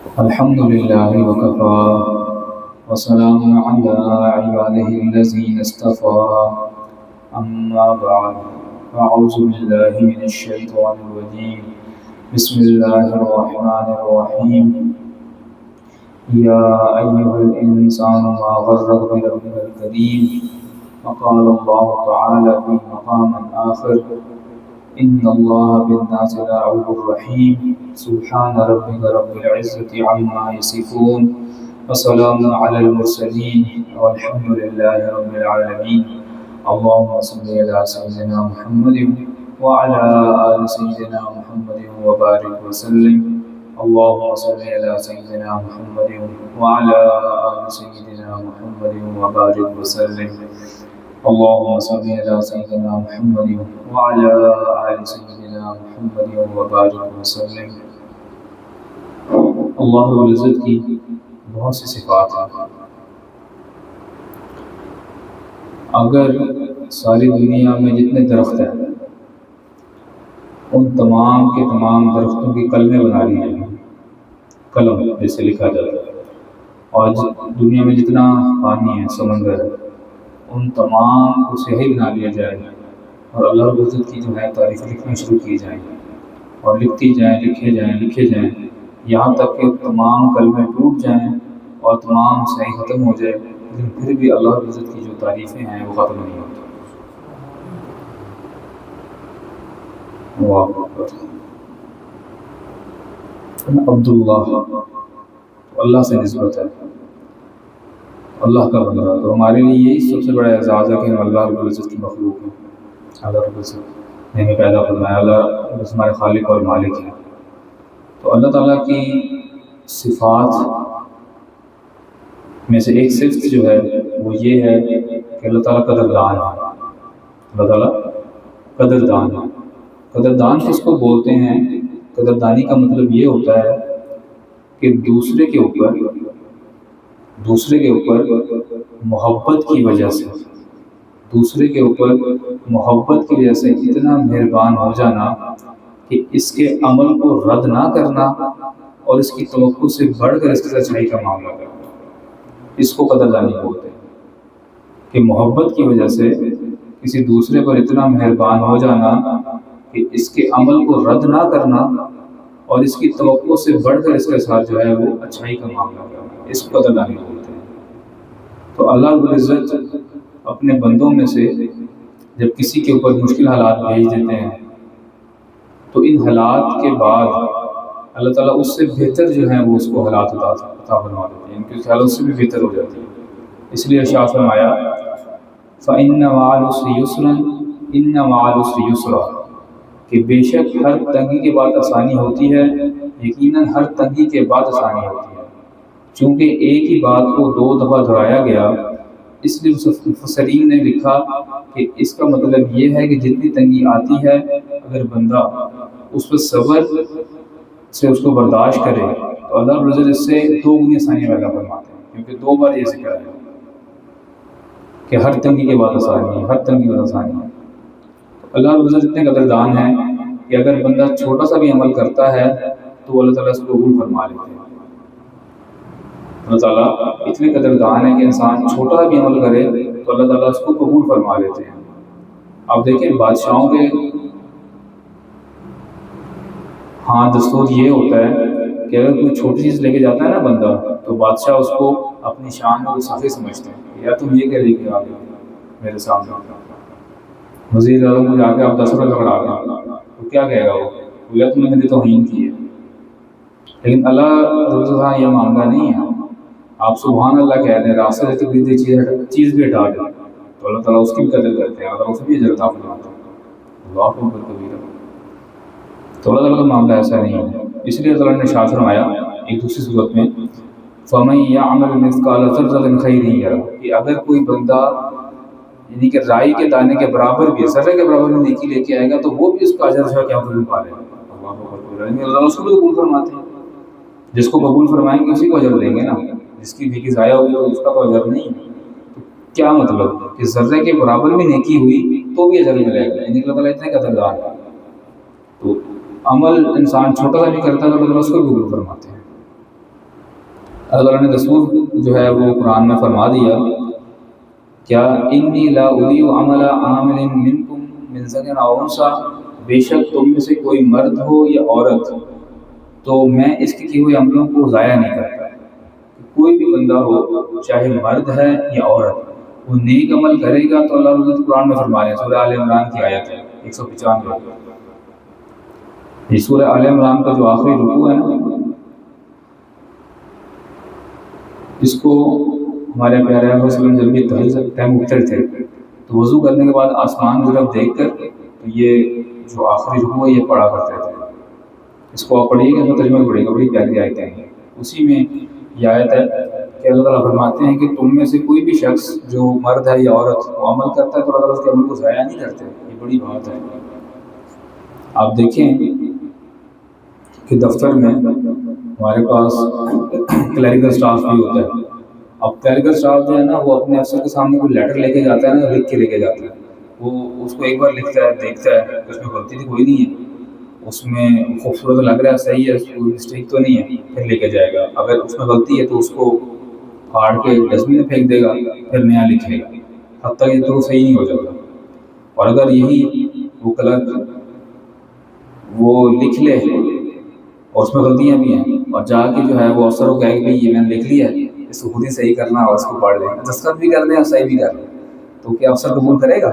الحمد لله وكفى وسلام على عباده الذين اصطفى أما بعد فأعوذ بالله من الشيطان الرجيم بسم الله الرحمن الرحيم يا أيها الإنسان ما غرك بربك الكريم وقال الله تعالى في مقام آخر إن الله بالناس لرؤوف رحيم سبحان ربك رب العزة عما يصفون وسلام على المرسلين والحمد لله رب العالمين اللهم صل على سيدنا محمد وعلى آل سيدنا محمد وبارك وسلم اللهم صل على سيدنا محمد وعلى آل سيدنا محمد وبارك وسلم اللهم صل على سيدنا محمد وعلى آل سيدنا محمد وبارك وسلم۔ اللہ رب العزت کی بہت سی صفات ہیں۔ اگر ساری دنیا میں جتنے درخت ہیں ان تمام کے تمام درختوں کی کلمیں بنا لی جائیں، قلم جیسے لکھا جاتا ہے، اور دنیا میں جتنا پانی ہے، سمندر ہے، ان تمام کو سیاہی بنا لیا جائے اور اللہ رب العزت کی جو ہے تعریفیں لکھنا شروع کی جائیں اور لکھتی جائیں، لکھے جائیں یہاں تک کہ تمام کلمیں ٹوٹ جائیں اور تمام سیاہی ختم ہو جائے، لیکن پھر بھی اللہ رب العزت کی جو تعریفیں ہیں وہ ختم نہیں ہوتی۔ عبداللہ تو اللہ سے نسبت ہے، اللہ کا بندہ، تو ہمارے لیے یہی سب سے بڑا اعزاز ہے کہ ہم اللہ رب العزت کی مخلوق ہیں۔ اللہ رب العزت نے ہمیں پیدا فرمایا، اللہ رب العزت ہمارے خالق اور مالک ہیں۔ تو اللہ تعالیٰ کی صفات میں سے ایک صفت جو ہے وہ یہ ہے کہ اللہ تعالیٰ قدردان ہے۔ اللہ تعالیٰ قدردان ہے۔ قدردان کس کو بولتے ہیں؟ قدردانی کا مطلب یہ ہوتا ہے کہ دوسرے کے اوپر محبت کی وجہ سے اتنا مہربان ہو جانا کہ اس کے عمل کو رد نہ کرنا اور اس کی توقع سے بڑھ کر اس کے ساتھ اچھائی کا معاملہ کرنا، اس کو قدردانی بولتے ہیں۔ کہ محبت کی وجہ سے کسی دوسرے پر اتنا مہربان ہو جانا کہ اس کے عمل کو رد نہ کرنا اور اس کی توقع سے بڑھ کر اس کے ساتھ جو ہے وہ اچھائی کا معاملہ کرنا، اس کو قدردانی بولتے ہیں۔ تو اللہ رب العزت اپنے بندوں میں سے جب کسی کے اوپر مشکل حالات بھیج دیتے ہیں تو ان حالات کے بعد اللہ تعالیٰ اس سے بہتر جو ہیں وہ اس کو حالات عطا فرما دیتے ہیں، ان کے خیال اس سے بھی بہتر ہو جاتی ہے۔ اس لیے ارشاد فرمایا فَإِنَّ مَعَ الْعُسْرِ يُسْرًا إِنَّ مَعَ الْعُسْرِ يُسْرًا، کہ بے شک ہر تنگی کے بعد آسانی ہوتی ہے، یقیناً ہر تنگی کے بعد آسانی ہوتی ہے۔ چونکہ ایک ہی بات کو دو دفعہ دہرایا گیا، اس لیے مفسرین نے لکھا کہ اس کا مطلب یہ ہے کہ جتنی تنگی آتی ہے اگر بندہ اس پر صبر سے اس کو برداشت کرے تو اللہ رب العزت اس سے دو گنی آسانیاں پیدا فرماتے ہیں، کیونکہ دو بار یہ ذکر ہے کہ ہر تنگی کے بعد آسانی ہے، ہر تنگی کے بعد آسانی ہے۔ اللہ رب العزت اتنے قدردان ہے کہ اگر بندہ چھوٹا سا بھی عمل کرتا ہے تو اللہ تعالیٰ اس کو قبول فرما لیتے ہیں۔ اللہ تعالیٰ اتنے قدردان ہے کہ انسان چھوٹا سا بھی عمل کرے تو اللہ تعالیٰ اس کو قبول فرما لیتے ہیں۔ اب دیکھیں بادشاہوں کے ہاں دستور یہ ہوتا ہے کہ اگر کوئی چھوٹی چیز لے کے جاتا ہے نا بندہ تو بادشاہ اس کو اپنی شان میں گستاخی سمجھتے ہیں، یا تم یہ کہہ لے کے آ گئے میرے سامنے، وزیر اعظم کو جا کے آپ 10 روپے پکڑا دیں تو کیا کہے گا وہ؟ یا تم نے میری توہین کی ہے۔ لیکن اللہ رضا یہ معاملہ نہیں ہے، آپ سبحان اللہ کہہ دیں، راستہ سے خریدی چیز بھی ہٹا دیں تو اللہ تعالیٰ اس کی بھی قدر کرتے ہیں، اللہ اس بھی اجر عطا فرماتے ہیں۔ اللہ اکبر کبیرہ۔ تو اللہ تعالیٰ کا معاملہ ایسا نہیں ہے، اس لیے اللہ نے ارشاد فرمایا ایک دوسری صورت میں فَمَن يَعْمَلْ مِثْقَالَ ذَرَّةٍ خَيْرًا يَرَهُ، کہ اگر کوئی بندہ یعنی کہ رائی کے دانے کے برابر بھی، ذرے کے برابر بھی نیکی لے کے آئے گا تو وہ بھی اس کا اجر جو ہے کیا قبول پا لے گا۔ اللہ اس کو بھی قبول فرماتے ہیں، جس کو قبول فرمائیں گے اسی کو اجر دیں گے نا، جس کی نیکی ضائع ہوئی تو اس کا تو اجر نہیں ہے۔ کیا مطلب کہ ذرے کے برابر بھی نیکی ہوئی تو بھی اجر ملے گا، یعنی اللہ تعالیٰ اتنے قدردان ہے۔ تو عمل انسان چھوٹا سا بھی کرتا ہے تو اللہ اس کو بھی قبول فرماتے ہیں۔ اللہ تعالیٰ نے دستور جو ہے وہ قرآن میں فرما دیا، کیا انی لا اضیع عمل عامل منکم من ذکر او انثی، بے شک تم میں سے کوئی مرد ہو یا عورت تو میں اس کے کیے ہوئے عملوں کو ضائع نہیں کرتا۔ کوئی بھی بندہ ہو چاہے مرد ہے یا عورت، وہ نیک عمل کرے گا تو اللہ رب العزت قرآن میں فرما رہے ہیں، سورہ آل عمران کی آیت ہے 195۔ یہ سورہ آل عمران کا جو آخری رکوع ہے نا، اس کو ہمارے پیارے آقا صلی اللہ علیہ وسلم جب بھی تہجد ٹائم اٹھتے تھے تو وضو کرنے کے بعد آسمان کی طرف دیکھ کر تو یہ جو آخری رکوع ہے یہ پڑھا کرتے تھے۔ اس کو آپ پڑھیے گا تو ترجمہ پڑھیے گا، بڑی پیاری آیتیں ہیں۔ اسی میں یہ آیت ہے کہ اللہ تعالیٰ فرماتے ہیں کہ تم میں سے کوئی بھی شخص جو مرد ہے یا عورت وہ عمل کرتا ہے تو اللہ تعالیٰ اس کے عمل کو ضائع نہیں کرتے۔ یہ بڑی بات ہے۔ آپ دیکھیں کہ دفتر میں ہمارے پاس کلیریکل اسٹاف بھی ہوتا ہے۔ اب کلیریکل اسٹاف جو ہے نا وہ اپنے افسر کے سامنے کوئی لیٹر لے کے جاتا ہے نا، لکھ کے لے کے جاتا ہے، وہ اس کو ایک بار لکھتا ہے، دیکھتا ہے اس میں غلطی تو کوئی نہیں ہے، اس میں خوبصورت لگ رہا ہے، صحیح ہے، کوئی مسٹیک تو نہیں ہے، پھر لے کے جائے گا۔ اگر اس میں غلطی ہے تو اس کو پھاڑ کے ڈسٹ بن میں پھینک دے گا، پھر نیا لکھے گا، حتیٰ کہ تو صحیح نہیں ہو جاتا۔ اور اگر یہی وہ کلرک وہ لکھ لے اور اس میں غلطیاں بھی ہیں اور جا کے جو ہے وہ افسر کو کہے کہ بھائی یہ میں نے لکھ لیا ہے، اس کو خود ہی صحیح کرنا اور اس کو پڑھ لیں، دستخط بھی کر دیں اور صحیح بھی کر لیں، تو کیا افسر قبول کرے گا؟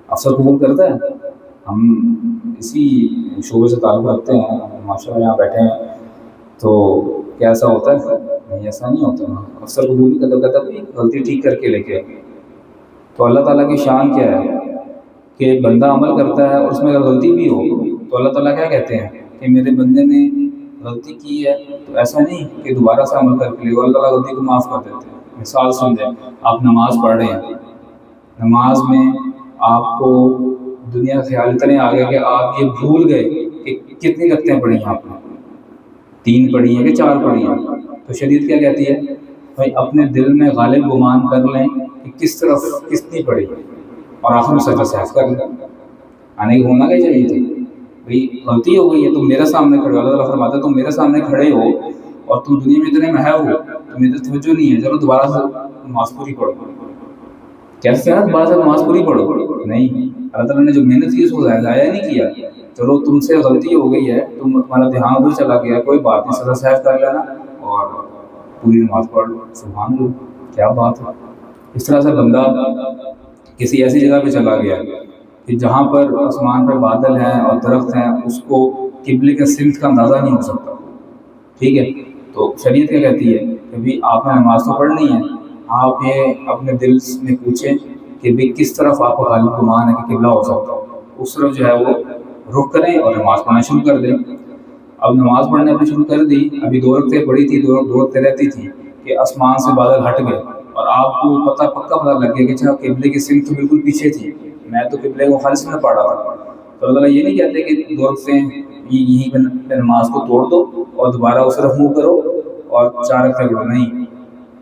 افسر قبول کرتا ہے؟ ہم اسی شعبے سے تعلق رکھتے ہیں، ماشاء اللہ یہاں بیٹھے ہیں، تو کیا ایسا ہوتا ہے؟ نہیں، ایسا نہیں ہوتا۔ افسر قبول کہتا بھائی غلطی ٹھیک کر کے لے کے۔ تو اللہ تعالیٰ کی شان کیا ہے کہ بندہ عمل کرتا ہے اور اس میں اگر غلطی بھی ہو تو اللہ تعالیٰ کیا کہتے ہیں کہ میرے بندے نے غلطی کی ہے تو ایسا نہیں کہ دوبارہ سے عمل کر کے لے، اللہ تعالیٰ غلطی کو معاف کر دیتے ہیں۔ مثال سمجھیں، آپ نماز پڑھ رہے ہیں، نماز میں آپ کو دنیا کا خیال اتنے آ گیا کہ آپ یہ بھول گئے کہ کتنی رکعتیں پڑھی ہیں آپ نے، 3 پڑھی ہیں کہ 4 پڑھی ہیں، تو شریعت کیا کہتی ہے؟ بھائی اپنے دل میں غالب گمان کر لیں کہ کس طرف کتنی پڑھی اور آخر میں سجدہ سہو کر لیں۔ آنے کی ہونا کیا چاہیے تھی؟ بھائی غلطی ہو گئی ہے، تم میرے سامنے کھڑے ہو، اللہ تعالیٰ فرماتا ہے تم میرے سامنے کھڑے ہو اور تم دنیا میں اتنے محو ہو، تمہیں تو توجہ نہیں ہے، چلو دوبارہ سے نماز پوری پڑھو۔ کیسے ہے دوبارہ سے نماز پوری پڑھو؟ نہیں، اللہ تعالیٰ نے جو محنت کی اس کو ضائع نہیں کیا۔ چلو تم سے غلطی ہو گئی ہے، تمہارا دھیان ادھر چلا گیا، کوئی بات نہیں، سجدہ سہو کر لینا اور پوری نماز پڑھ لو۔ سبحان اللہ، کیا بات ہے۔ اس طرح سے بندہ کسی ایسی جگہ پہ چلا گیا کہ جہاں پر آسمان پر بادل ہیں اور درخت ہیں، اس کو قبلے کے سمت کا اندازہ نہیں ہو سکتا، ٹھیک ہے؟ تو شریعت کیا کہتی ہے کہ بھی آپ نے نماز تو پڑھنی ہے، آپ یہ اپنے دل میں پوچھیں کہ بھی کس طرف آپ کا غالب گمان ہے کہ قبلہ ہو سکتا ہو، اس طرف جو ہے وہ رخ کریں اور نماز پڑھنا شروع کر دیں۔ اب نماز پڑھنے اپنی شروع کر دی، ابھی 2 رکعتیں پڑھی تھی، 2 رکعتیں رہتی تھی کہ آسمان سے بادل ہٹ گئے اور آپ کو پکا لگ گیا کہ اچھا قبلے کی سمت تو بالکل پیچھے تھی، میں تو قبلے کو خالص میں پڑھ رہا تھا۔ تو اللہ تعالیٰ یہ نہیں کہتے کہ 2 رکعتیں یہیں پہ نماز کو توڑ دو اور دوبارہ اس طرف منہ کرو اور 4 رکعتیں پڑھو، نہیں،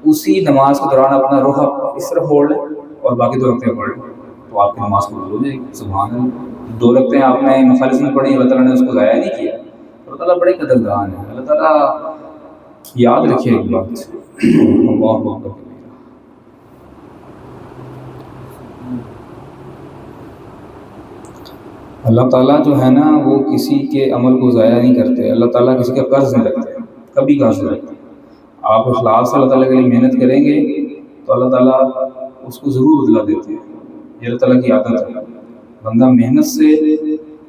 اسی نماز کے دوران اپنا رخ اس طرف موڑ لیں اور باقی 2 رکعتیں پڑھ لیں تو آپ کی نماز قبول ہو جائے گی۔ سبحان اللہ، 2 رکعتیں آپ نے مخالص میں پڑھی، اللہ تعالیٰ نے اس کو ضائع نہیں کیا۔ اللہ تعالیٰ بڑے قدردان ہے۔ اللہ تعالیٰ یاد رکھیے ایک بات، اللہ اکبر، اللہ تعالیٰ جو ہے نا وہ کسی کے عمل کو ضائع نہیں کرتے، اللہ تعالیٰ کسی کا قرض نہیں رکھتے، کبھی قرض نہیں رکھتے۔ آپ اخلاص سے اللہ تعالیٰ کے لیے محنت کریں گے تو اللہ تعالیٰ اس کو ضرور بدلا دیتے ہیں۔ یہ اللہ تعالیٰ کی عادت ہے، بندہ محنت سے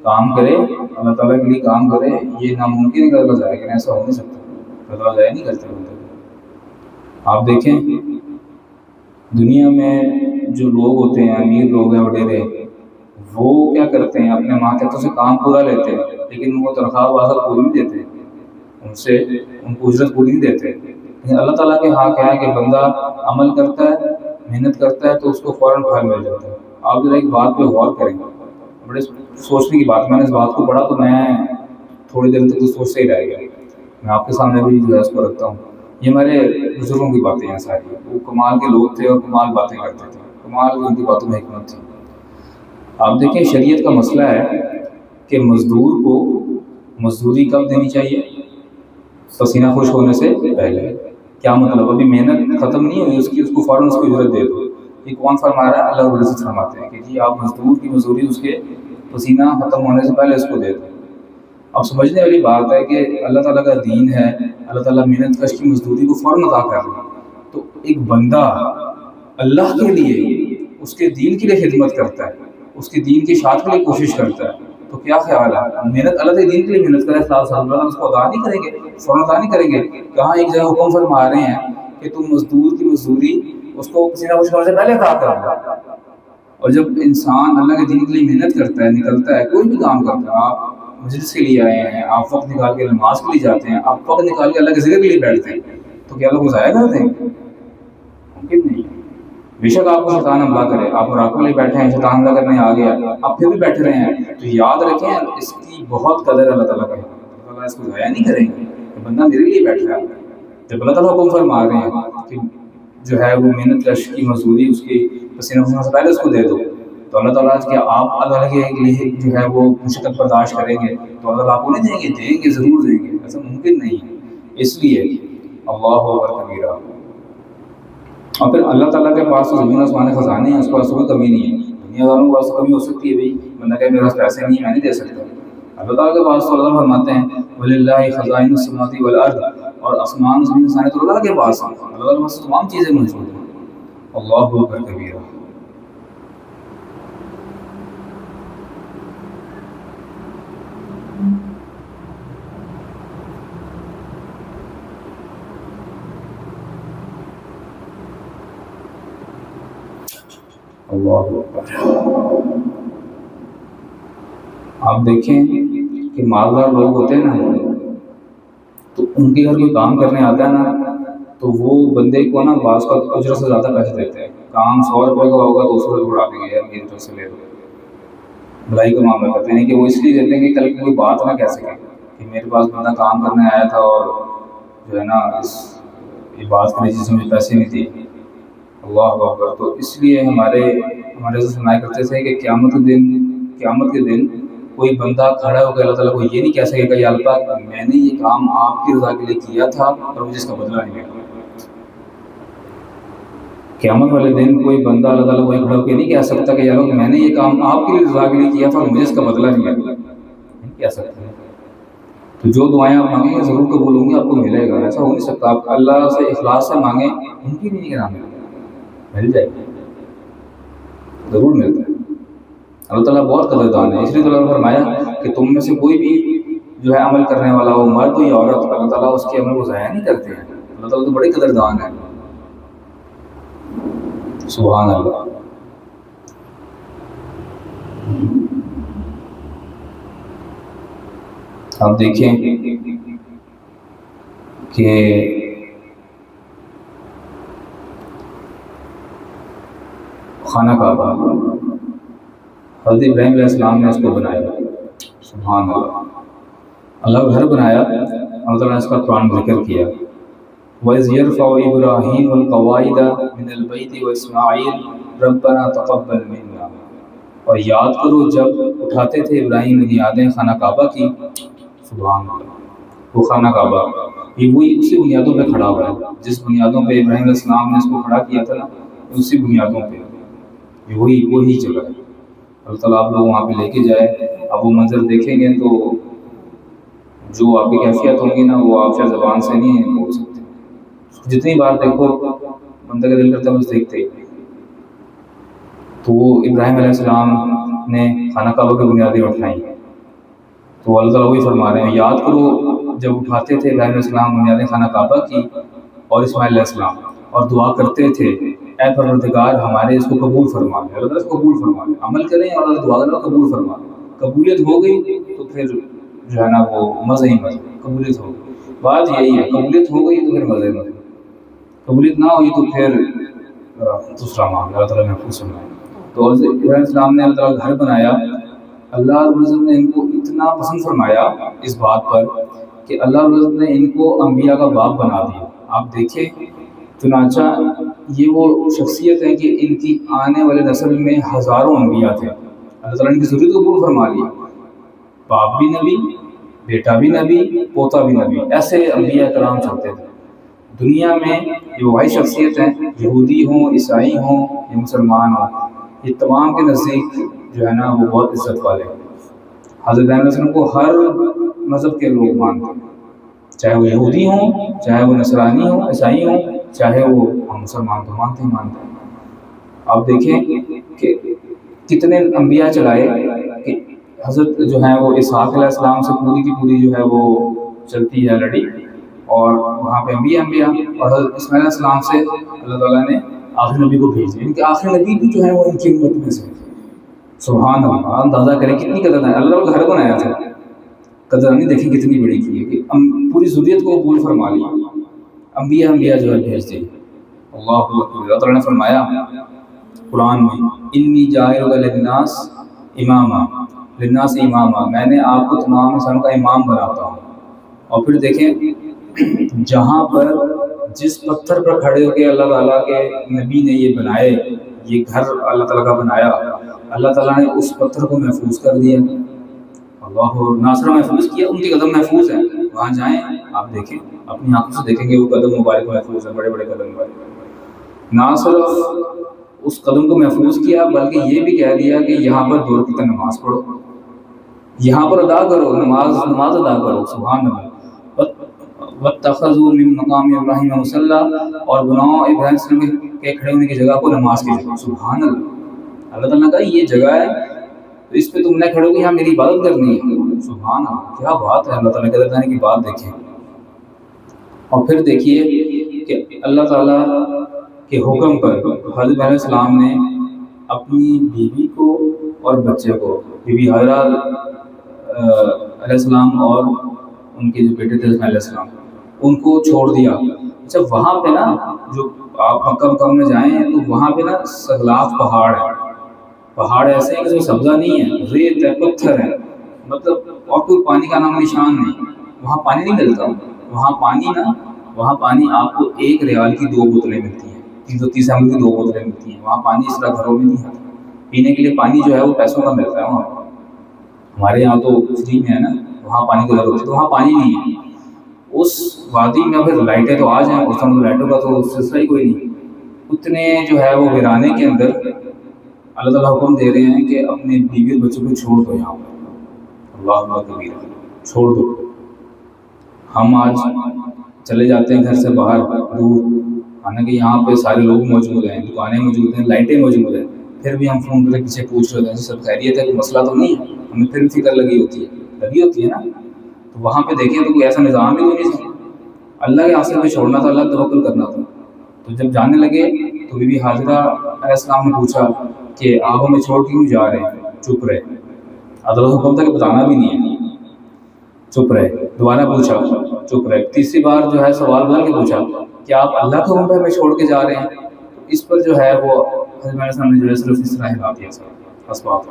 کام کرے، اللہ تعالیٰ کے لیے کام کرے، یہ ناممکن ہے کہ اللہ ضائع کرے، ایسا ہو نہیں سکتا، اللہ تعالیٰ ضائع نہیں کرتے بندے کو۔ آپ دیکھیں دنیا میں جو لوگ ہوتے ہیں، امیر لوگ ہیں وڈیرے، وہ کیا کرتے ہیں؟ اپنے ماتحتوں سے کام پورا لیتے ہیں لیکن ان کو تنخواہ واضح پوری نہیں دیتے، ان کو اجرت پوری نہیں دیتے۔ لیکن اللہ تعالیٰ کے ہاں کیا ہے کہ بندہ عمل کرتا ہے، محنت کرتا ہے تو اس کو فوراً پھل مل جاتا ہے۔ آپ ذرا ایک بات پہ غور کریں، بڑے سوچنے کی بات، میں نے اس بات کو پڑھا تو میں تھوڑی دیر تک تو سوچتے ہی رہ گیا، میں آپ کے سامنے بھی جو ہے اس کو رکھتا ہوں۔ یہ ہمارے بزرگوں کی باتیں ہیں ساری، وہ کمال کے لوگ تھے اور کمال باتیں کرتے تھے، کمال ان کی باتوں میں حکمت تھی۔ آپ دیکھیں شریعت کا مسئلہ ہے کہ مزدور کو مزدوری کب دینی چاہیے؟ پسینہ خشک ہونے سے پہلے. کیا مطلب؟ ابھی محنت ختم نہیں ہوئی اس کی، اس کو فوراً اس کی اجرت دے دو. یہ کون فرما رہا ہے؟ اللہ رب العزت فرماتے ہیں کہ جی آپ مزدور کی مزدوری اس کے پسینہ ختم ہونے سے پہلے اس کو دے دو. اب سمجھنے والی بات ہے کہ اللہ تعالیٰ کا دین ہے، اللہ تعالیٰ محنت کش کی مزدوری کو فوراً عطا کر رہا ہے. تو ایک بندہ اللہ کے لیے، اس کے دین کے لیے خدمت کرتا ہے، اس کے دین کی اشاعت کے لیے کوشش کرتا ہے، تو کیا خیال ہے؟ محنت اللہ کے دین کے لیے محنت کرے، اللہ اس کو ادا نہیں کریں گے، فوراً ادا نہیں کریں گے. کہاں ایک جگہ حکم فرما رہے ہیں کہ تم مزدور کی مزدوری اس کو پسینہ خشک ہونے سے پہلے ادا کرو. اور جب انسان اللہ کے دین کے لیے محنت کرتا ہے، نکلتا ہے، کوئی بھی کام کرتا ہے، آپ مجلس کے لیے آئے ہیں، آپ وقت نکال کے نماز کے لیے جاتے ہیں، آپ وقت نکال کے اللہ کے ذکر کے لیے بیٹھتے ہیں، تو کیا اللہ کو ضائع کر دیں گے؟ ممکن نہیں. بے شک آپ کو شیطان حملہ کرے، آپ مراقبہ کے لیے بیٹھے ہیں، شیطان حملہ کرنے آ گیا، آپ پھر بھی بیٹھے رہے ہیں، تو یاد رکھیں اس کی بہت قدر اللہ تعالیٰ کا ہے. اللہ تعالیٰ اس کو ضائع نہیں کریں گے کہ بندہ میرے لیے بیٹھا ہے. جب اللہ تعالیٰ حکم فرما رہے ہیں کہ جو ہے وہ محنت کش کی مزدوری اس کی پسینہ خشک سے پہلے اس کو دے دو، تو اللہ تعالیٰ کیا آپ اللہ کے لیے جو ہے وہ مشقت برداشت کریں گے تو اللہ تعالیٰ آپ کو نہیں دیں گے؟ دیں گے، ضرور دیں گے. ایسا ممکن نہیں ہے. اس لیے اللہ اکبر کبیرہ. اور پھر اللہ تعالیٰ کے پاس تو زمین آسمان خزانے ہیں، اس کے پاس کوئی کمی نہیں ہے. دنیا داروں کے پاس تو کمی ہو سکتی ہے، بھائی بندہ کہ میرے پاس پیسے نہیں ہیں، میں نہیں دے سکتا. اللہ تعالیٰ کے پاس تو اللہ فرماتے ہیں وَلِلَّهِ خَزَائِنُ السَّمَاوَاتِ وَالْأَرْضِ، اور آسمان زمین خزانے تو اللہ کے پاس ہیں. اللہ تعالیٰ کے پاس تمام چیزیں موجود ہیں. اللہ اکبر کبیرہ. اللہ اکبر. آپ دیکھیں کہ مالدار لوگ ہوتے ہیں نا، تو ان کے گھر کوئی کام کرنے آتا ہے نا، تو وہ بندے کو نا بعض کا اجرت سے زیادہ پیسے دیتے ہیں. کام 100 روپے کا ہوگا، 200 روپے اڑا دیں گے، یار میری طرف سے لے دو. بھلائی کا معاملہ کرتے ہیں کہ وہ اس لیے دیتے ہیں کہ کل کوئی بات نہ کہہ سکے کہ میرے پاس بندہ کام کرنے آیا تھا اور جو ہے نا یہ بات کرے جس میں پیسے نہیں دیے. اللہ اکبر. تو اس لیے ہمارے سنایا کرتے تھے کہ قیامت کے دن کوئی بندہ کھڑا ہو کے اللہ تعالیٰ کو یہ نہیں کہہ سکے کہ یا اللہ پاک میں نے یہ کام آپ کی رضا کے لیے کیا تھا اور مجھے اس کا بدلہ نہیں ملا. قیامت والے دن کوئی بندہ اللہ تعالیٰ کو کھڑا ہو کے نہیں کہہ سکتا کہ یا اللہ میں نے یہ کام آپ کی رضا کے لیے کیا تھا اور مجھے اس کا بدلہ نہیں ملا. نہیں کہہ سکتا. تو جو دعائیں آپ مانگیں گے ضرور قبول ہوں گی، آپ کو ملے گا. ایسا ہو نہیں سکتا آپ اللہ سے اخلاص سے مانگیں ان کی نہیں کرا مل جائے گی، ضرور ملتا ہے. اللہ تعالیٰ بہت قدردان ہے. اس لیے اللہ نے فرمایا کہ تم میں سے کوئی بھی جو ہے عمل کرنے والا ہو، مرد ہو یا عورت، اللہ تعالیٰ اس کے عمل کو ضائع نہیں کرتے ہیں. اللہ تعالیٰ تو بڑی قدردان ہے. سبحان اللہ. آپ دیکھیں کہ خانہ کعبہ حضرت ابراہیم علیہ السلام نے اس کو بنایا. سبحان اللہ. اللہ کا گھر بنایا. اللہ تعالیٰ نے اس کا قرآن ذکر کیا وَإِذْ يَرْفَعُ إِبْرَاهِيمُ الْقَوَاعِدَ مِنَ الْبَيْتِ وَإِسْمَاعِيلُ رَبَّنَا تَقَبَّلْ مِنَّا. اور یاد کرو جب اٹھاتے تھے ابراہیم بنیادیں خانہ کعبہ کی. سبحان اللہ. وہ خانہ کعبہ یہ وہی اسی بنیادوں پہ کھڑا ہوا ہے جس بنیادوں پہ ابراہیم علیہ السلام نے اس کو کھڑا کیا تھا نا، اسی بنیادوں پہ یہ وہی جگہ ہے. اللہ تعالیٰ آپ لوگ وہاں پہ لے کے جائے. آپ وہ منظر دیکھیں گے تو جو آپ کی کیفیت ہوں گی نا وہ آپ شاید زبان سے نہیں بول سکتے. جتنی بار دیکھو بندے کا دل کرتا ہے بس دیکھتے. تو وہ ابراہیم علیہ السلام نے خانہ کعبہ کی بنیادیں اٹھائیں. تو اللہ تعالیٰ وہی فرما رہے ہیں یاد کرو جب اٹھاتے تھے ابراہیم علیہ السلام بنیادیں خانہ کعبہ کی اور اسماعیل علیہ السلام، اور دعا کرتے تھے اے پروردگار ہمارے اس کو قبول فرما لے. اللہ تعالیٰ اس کو قبول فرما لے. عمل کریں اور اللہ دعا کریں قبول فرما لے. قبولیت ہو گئی تو پھر جو ہے نا وہ مزے ہی مزے. قبولیت ہو گئی، بات یہی ہے. قبولیت ہو گئی تو پھر مزے مزے. قبولیت نہ ہوئی تو پھر دوسرا معاملہ. اللہ تعالیٰ محفوظ فرمائے. تو ابراہیم علیہ السلام نے اللہ تعالیٰ گھر بنایا. اللہ رب العزت نے ان کو اتنا پسند فرمایا اس بات پر کہ اللہ رب العزت نے ان کو انبیاء کا باپ بنا دیا. آپ دیکھیں چنانچہ یہ وہ شخصیت ہے کہ ان کی آنے والے نسل میں ہزاروں انبیاء تھے. اللہ تعالیٰ نے ان کی ضرورت کو قبول فرما لی. باپ بھی نبی بیٹا بھی نبی پوتا بھی نبی، ایسے انبیاء کرام چلتے تھے دنیا میں۔ یہ وہی شخصیت ہیں، یہودی ہوں، عیسائی ہوں یا مسلمان ہوں، یہ تمام کے نزدیک جو ہے نا وہ بہت عزت والے ہیں۔ حضرت علیہ وسلم کو ہر مذہب کے لوگ مانتے ہیں، چاہے وہ یہودی ہوں، چاہے وہ نصرانی ہوں، عیسائی ہوں، چاہے وہ ہم مسلمان تو مانتے ہیں۔ آپ دیکھیں کہ کتنے انبیاء چلائے کہ حضرت جو ہے وہ اسحاق علیہ السلام سے پوری کی پوری جو ہے وہ چلتی ہے لڑی، اور وہاں پہ انبیاء اور حضرت اسماعیل علیہ السلام سے اللہ تعالیٰ نے آخری نبی کو بھیج دیا، ان کے آخری نبی بھی جو ہے وہ ان کی امت میں سے۔ سبحان اللہ، اندازہ کریں کتنی قدر ہے، اللہ نے گھر بنایا تھا، قدر نہیں دیکھیں کتنی بڑی کی ہے کہ پوری ذریت کو قبول فرما لیا، انبیاء جو ہے بھیج دی۔ اللہ اکبر۔ اللہ تعالیٰ نے فرمایا قرآن میں انی جاعل للناس اماما، للناس اماما، میں نے آپ کو تمام انسانوں کا امام بناتا ہوں۔ اور پھر دیکھیں جہاں پر جس پتھر پر کھڑے ہو کے اللہ تعالیٰ کے نبی نے یہ بنائے، یہ گھر اللہ تعالیٰ کا بنایا، اللہ تعالیٰ نے اس پتھر کو محفوظ کر دیا۔ اللہ ناصرہ محفوظ کیا، ان کے قدم محفوظ ہیں، وہاں جائیں آپ دیکھیں، اپنی آنکھوں سے دیکھیں گے وہ قدم مبارک محفوظ ہیں، بڑے بڑے قدم مبارک۔ نہ صرف اس قدم کو محفوظ کیا بلکہ یہ بھی کہہ دیا کہ یہاں پر 2 رکعت نماز پڑھو، یہاں پر ادا کرو، نماز ادا کرو۔ سبحان اللہ۔ وَاتَّخَذُوا مِن مَقَامِ إِبْرَاهِيمَ مُصَلًّى، اور بناؤ ابراہیم کے کھڑے ہونے کی جگہ کو نماز کی جگہ۔ سبحان اللہ، اللہ تعالیٰ کا یہ جگہ ہے تو اس پہ تم نہ کھڑو گے، یہاں میری عبادت کرنی ہے۔ سبحان اللہ، کیا بات ہے، اللہ تعالیٰ کے عطا کی بات دیکھیں۔ اور پھر دیکھیے کہ اللہ تعالیٰ کے حکم پر حضرت علیہ السلام نے اپنی بیوی کو اور بچے کو، بی بی حاجرہ علیہ السلام اور ان کے جو بیٹے تھے علیہ السلام، ان کو چھوڑ دیا۔ اچھا وہاں پہ نا جو آپ مکہ میں جائیں تو وہاں پہ نا سغلاف پہاڑ ہے، پہاڑ ایسے ہیں کہ جو سبزہ نہیں ہے، ریت ہے، پتھر ہے، مطلب اور کوئی پانی کا نام نشان نہیں، وہاں پانی نہیں ملتا۔ وہاں پانی آپ کو 1 ریال کی 2 بوتلیں ملتی ہیں، 30 ml کی 2 بوتلیں ملتی ہیں، وہاں پانی اس طرح گھروں میں نہیں آتا، پینے کے لیے پانی جو ہے وہ پیسوں کا ملتا ہے وہاں۔ ہمارے یہاں تو فری میں ہے نا، وہاں پانی کی ضرورت ہوتی ہے، تو وہاں پانی نہیں ہے۔ اس وادی میں پھر لائٹیں تو آ جائیں، اس میں لائٹوں کا تو سلسلہ ہی کوئی نہیں، اتنے جو ہے وہ ویرانے کے اندر اللہ تعالیٰ حکم دے رہے ہیں کہ اپنے بیوی اور بچوں کو چھوڑ دو یہاں پر۔ اللہ اکبر، چھوڑ دو۔ ہم آج چلے جاتے ہیں گھر سے باہر دور، حالانکہ یہاں پہ سارے لوگ موجود ہیں، دکانیں موجود ہیں، لائٹیں موجود ہیں، پھر بھی ہم فون کر کے پیچھے پوچھ رہے ہیں سب خیریت ہے، کوئی مسئلہ تو نہیں ہے، ہمیں پھر فکر لگی ہوتی ہے نا۔ تو وہاں پہ دیکھیں تو کوئی ایسا نظام ہی نہیں تھا، اللہ کے آسر پہ چھوڑنا تھا، اللہ توکل کرنا تھا۔ تو جب جانے لگے تو بی بی حاجرہ علیہ السلام نے پوچھا کہ آپ ہمیں چھوڑ کیوں جا رہے ہیں؟ چپ رہے، عدالت حکم تھا کہ بتانا بھی نہیں ہے، چپ رہے۔ دوبارہ پوچھا، چپ رہے۔ تیسری بار جو ہے سوال بدل کے پوچھا کہ آپ اللہ کے حکم پہ ہمیں چھوڑ کے جا رہے ہیں؟ تو اس پر جو ہے وہ حضرت علیہ السلام نے جو ہے صرف اس طرح ہلا دیا اسباب۔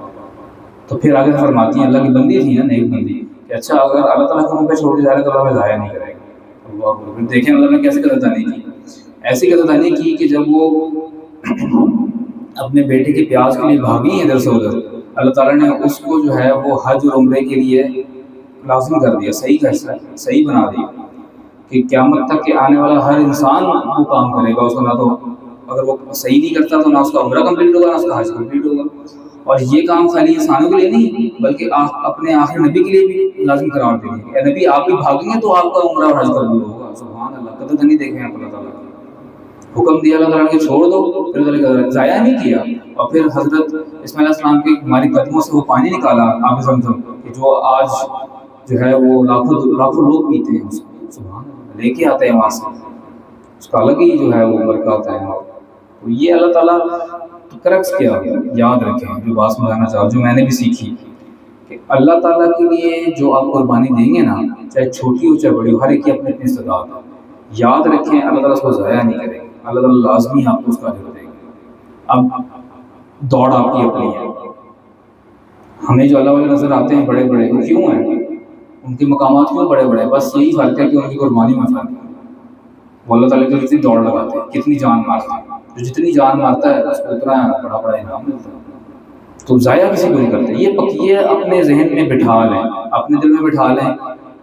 تو پھر آگے فرماتی ہیں، اللہ کی بندی تھی نا، نیک بندی، کہ اچھا اگر اللہ تعالیٰ کے حکم پہ چھوڑ کے جا رہے ہیں تو اللہ ہمیں ضائع نہیں کرے گا۔ اللہ اکبر۔ دیکھیں اللہ نے کیسے قدردانی کی، ایسی قدردانی کی کہ جب وہ اپنے بیٹے کے پیاس کے لیے بھاگی ہیں ادھر سے ادھر، اللہ تعالیٰ نے اس کو جو ہے وہ حج اور عمرے کے لیے لازم کر دیا، صحیح بنا دیا کہ قیامت تک کہ آنے والا ہر انسان وہ کام کرے گا، اس کو نہ تو اگر وہ صحیح نہیں کرتا تو نہ اس کا عمرہ کمپلیٹ ہوگا، نہ اس کا حج کمپلیٹ ہوگا۔ اور یہ کام خالی انسانوں کے لیے نہیں بلکہ اپنے آخری نبی کے لیے بھی لازم قرار دیں گے، اے نبی آپ بھی بھاگیں گے تو آپ کا عمرہ اور حج قبول ہوگا۔ سبحان اللہ، قدردانی دیکھیں آپ اللہ تعالیٰ، حکم دیا اللہ تعالیٰ نے کہ چھوڑ دو، پھر ضائع نہیں کیا۔ اور پھر حضرت اسماعیل علیہ السلام کے ہماری قدموں سے وہ پانی نکالا آب زمزم، کہ جو آج جو ہے وہ لاکھوں لوگ پیتے ہیں اس کو، سبحان اللہ، لے کے آتے ہیں وہاں سے، اس کا الگ ہی جو ہے وہ برکات ہے۔ تو یہ اللہ تعالیٰ کرکس کیا یاد رکھیں، جو بات سمجھانا چاہوں، جو میں نے بھی سیکھی کہ اللہ تعالیٰ کے لیے جو آپ قربانی دیں گے نا، چاہے چھوٹی ہو چاہے بڑی ہو، ہر ایک کی اپنی اپنی استطاعت ہے، یاد رکھیں اللہ تعالیٰ اس کو ضائع نہیں کرے گا، اللہ تعالیٰ لازمی آپ کو اس کا اجر دے گا۔ اب دوڑ آپ کی اپنی ہے، ہمیں جو اللہ والے نظر آتے ہیں بڑے بڑے، وہ کیوں ہیں؟ ان کے مقامات کیوں بڑے بڑے؟ بس یہی فرق ہے کہ ان کی قربانی میں فرق ہے۔ وہ اللہ تعالیٰ کی کتنی دوڑ لگاتے ہیں، کتنی جان مارتے ہیں، جو جتنی جان مارتا ہے اس کو اتنا بڑا بڑا انعام ملتا ہے۔ تو ضائع کسی کو نہیں کرتے، یہ اپنے ذہن میں بٹھا لیں، اپنے دل میں بٹھا لیں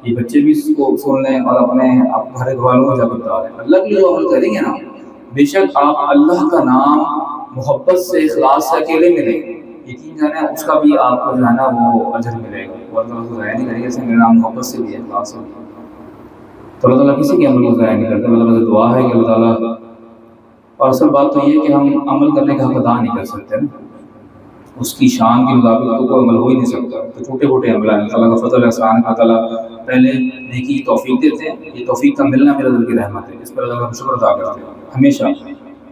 یہ بچے بھی اس کو سن لیں اور اپنے گھر والوں کو جا کر بتا دیں. اللہ کے لیے جو عمل کریں گے نا، بے شک آپ اللہ کا نام محبت سے اخلاص سے اکیلے ملیں گے، یقین جانا اس کا بھی آپ کو جو ہے نا وہ اجر ملے گا. وہ اللہ کو ضائع نہیں کرے گا، میرا نام محبت سے بھی ہے، اخلاص سے. تو اللہ تعالیٰ کسی کے عمل کو ضائع نہیں کرتا. اللہ سے دعا ہے کہ اللہ تعالیٰ، اور اصل بات تو یہ ہے کہ ہم عمل کرنے کا حق ادا نہیں کر سکتے نا، اس کی شان کے مطابق تو کوئی عمل ہو ہی نہیں سکتا. تو چھوٹے چھوٹے عمل ہیں، اللہ تعالیٰ کا فضل احسان ہے. اللہ تعالیٰ پہلے نیکی کی توفیق دیتے ہیں، یہ توفیق کا ملنا میرے دل کی رحمت ہے، اس پر اللہ کا شکر ادا کرتے ہیں ہمیشہ.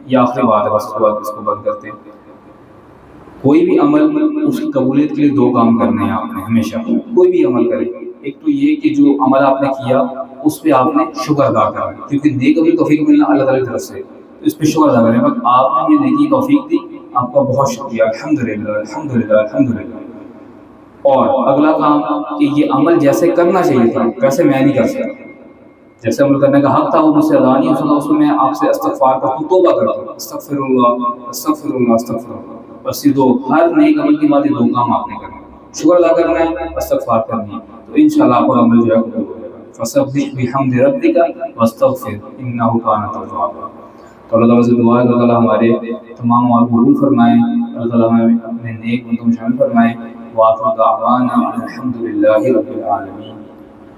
یہ آخری بات ہے، بس اس کے بعد اس کو بند کرتے ہیں. کوئی بھی عمل اس کی قبولیت کے لیے دو کام کرنے ہیں آپ نے ہمیشہ. کوئی بھی عمل کرے، ایک تو یہ کہ جو عمل آپ نے کیا اس پہ آپ نے شکر ادا کرنا، کیونکہ نیک عمل توفیق ملنا اللہ تعالیٰ کی طرف سے، اس پہ شکر ادا کریں. بس آپ نے یہ نیکی توفیق دی، آپ کا بہت شکریہ، الحمدللہ الحمدللہ الحمدللہ. اور اگلا کام کہ یہ عمل جیسے کرنا چاہیے تھا ویسے میں نہیں کر سکتا، جیسے عمل کرنے کا حق تھا وہ مجھ سے ادا نہیں ہو سکا، اس میں میں آپ سے استغفار کرتا ہوں، توبہ کرتا ہوں، استغفر اللہ استغفر اللہ استغفر اللہ. بس یہ دو، ہر نیک عمل کے بعد یہ دو کام آپ نے کرنا ہے، شکر ادا کرنا ہے، استغفار کرنی ہے. تو انشاءاللہ آپ کا عمل جو ہے قبول ہو جائے گا. فسبح بحمد ربک واستغفر انہ کان توابا. تو اللہ تعالیٰ سے دعا ہے اللہ تعالیٰ ہمارے تمام اور قبول فرمائیں، اللہ تعالیٰ ہمیں اپنے نیک بندوں میں شامل فرمائیں. وآخر دعوانا الحمد للہ رب العالمین.